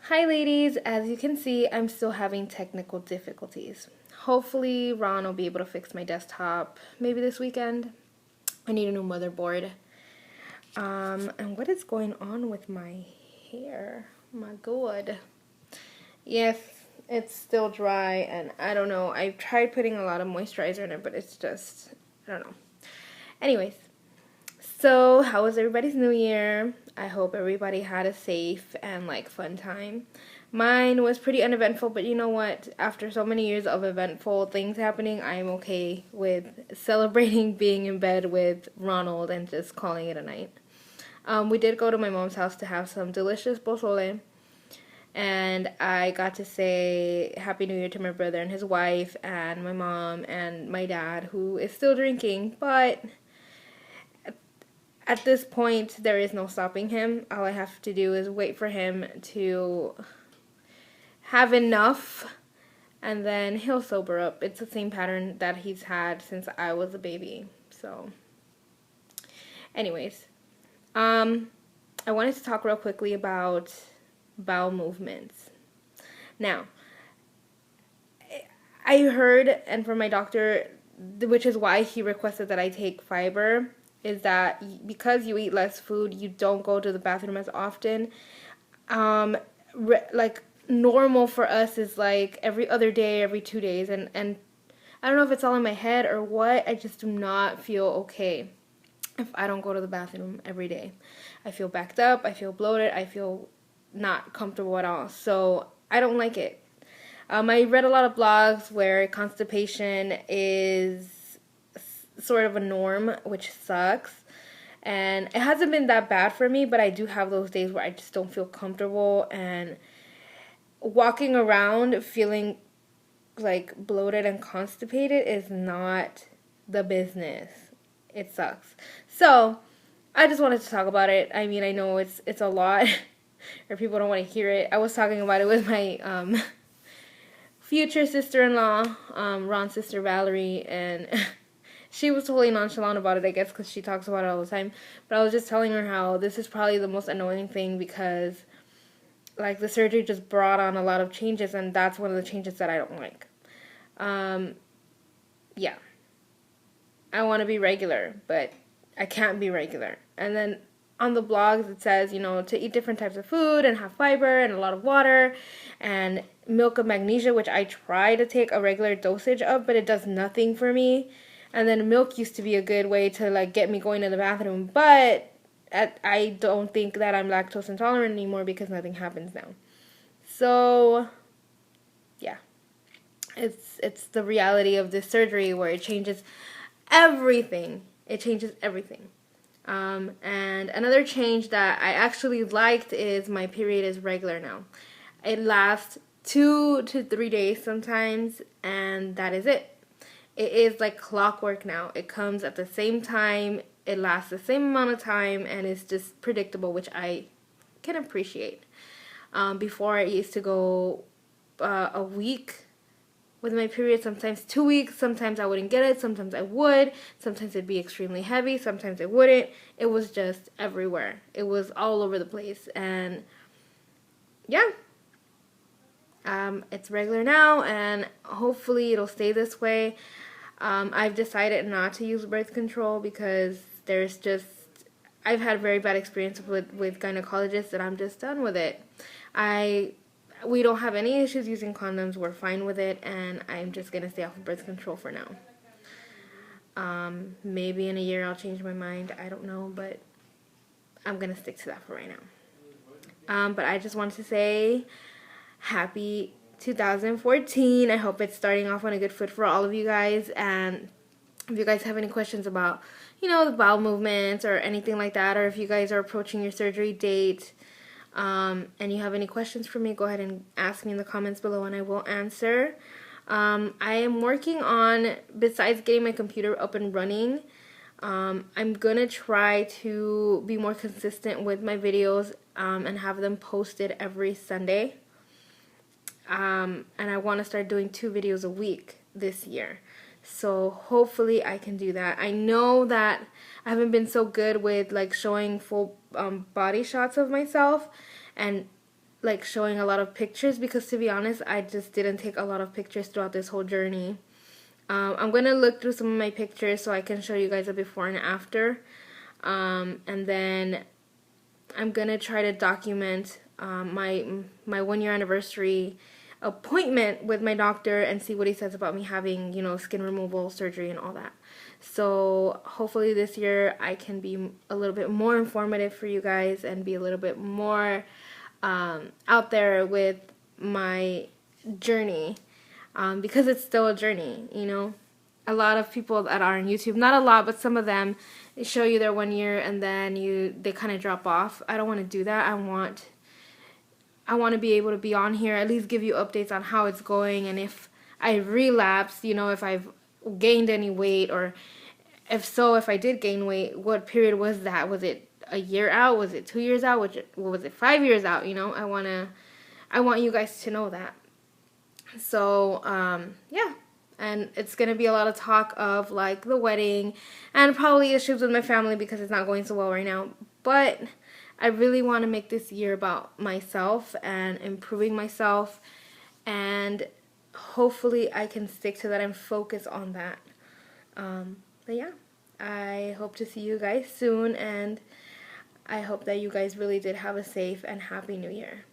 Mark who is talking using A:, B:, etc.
A: Hi ladies, as you can see, I'm still having technical difficulties. Hopefully Ron will be able to fix my desktop maybe this weekend. I need a new motherboard. And what is going on with my hair? My God. Yes, it's still dry and I don't know. I've tried putting a lot of moisturizer in it, but it's just, I don't know. Anyways, so how was everybody's new year? I hope everybody had a safe and fun time. Mine was pretty uneventful, but you know what? After so many years of eventful things happening, I'm okay with celebrating being in bed with Ronald and just calling it a night. We did go to my mom's house to have some delicious pozole, and I got to say Happy New Year to my brother and his wife, and my mom and my dad, who is still drinking, but at this point, there is no stopping him. All I have to do is wait for him to have enough, and then he'll sober up. It's the same pattern that he's had since I was a baby. So, anyways, I wanted to talk real quickly about bowel movements. Now, I heard, and from my doctor, which is why he requested that I take fiber, is that because you eat less food, you don't go to the bathroom as often. Normal for us is like every other day, every 2 days, and I don't know if it's all in my head or what. I just do not feel okay if I don't go to the bathroom every day. I feel backed up, I feel bloated, I feel not comfortable at all. So I don't like it. I read a lot of blogs where constipation is sort of a norm, which sucks. And it hasn't been that bad for me, but I do have those days where I just don't feel comfortable, and walking around feeling like bloated and constipated is not the business. It sucks. So I just wanted to talk about it. I mean, I know it's a lot or people don't want to hear it. I was talking about it with my future sister-in-law, Ron's sister Valerie, and she was totally nonchalant about it, I guess, because she talks about it all the time. But I was just telling her how this is probably the most annoying thing because, the surgery just brought on a lot of changes, and that's one of the changes that I don't like. Yeah. I want to be regular, but I can't be regular. And then on the blogs it says, to eat different types of food and have fiber and a lot of water and milk of magnesia, which I try to take a regular dosage of, but it does nothing for me. And then milk used to be a good way to get me going to the bathroom, but I don't think that I'm lactose intolerant anymore because nothing happens now. So, yeah. It's the reality of this surgery where it changes everything. It changes everything. And another change that I actually liked is my period is regular now. It lasts 2 to 3 days sometimes, and that is it. It is like clockwork now. It comes at the same time, it lasts the same amount of time, and it's just predictable, which I can appreciate. Before, I used to go a week with my period, sometimes 2 weeks. Sometimes I wouldn't get it, sometimes I would. Sometimes it'd be extremely heavy, sometimes it wouldn't. It was just everywhere. It was all over the place, and yeah. It's regular now, and hopefully it'll stay this way. I've decided not to use birth control because I've had very bad experience with gynecologists, and I'm just done with it. We don't have any issues using condoms. We're fine with it, and I'm just going to stay off of birth control for now. Maybe in a year I'll change my mind. I don't know, but I'm going to stick to that for right now. But I just wanted to say happy 2014. I hope it's starting off on a good foot for all of you guys, and if you guys have any questions about, the bowel movements or anything like that, or if you guys are approaching your surgery date, and you have any questions for me, go ahead and ask me in the comments below and I will answer. I am working on, besides getting my computer up and running, I'm gonna try to be more consistent with my videos and have them posted every Sunday. And I want to start doing 2 videos a week this year. So hopefully I can do that. I know that I haven't been so good with showing full body shots of myself, and like showing a lot of pictures, because to be honest, I just didn't take a lot of pictures throughout this whole journey. I'm gonna look through some of my pictures so I can show you guys a before and after, and then I'm gonna try to document my 1 year anniversary appointment with my doctor and see what he says about me having, you know, skin removal surgery and all that. So hopefully this year I can be a little bit more informative for you guys and be a little bit more out there with my journey, because it's still a journey, you know. A lot of people that are on YouTube, not a lot, but some of them, they show you their 1 year and then they kind of drop off. I don't want to do that. I want to be able to be on here, at least give you updates on how it's going, and if I relapse, you know, if I've gained any weight, or if I did gain weight, what period was that? Was it a year out? Was it 2 years out? Was it 5 years out? You know, I want you guys to know that. So, yeah. And it's going to be a lot of talk of, like, the wedding and probably issues with my family because it's not going so well right now. But I really want to make this year about myself and improving myself. And hopefully I can stick to that and focus on that. But yeah, I hope to see you guys soon. And I hope that you guys really did have a safe and happy new year.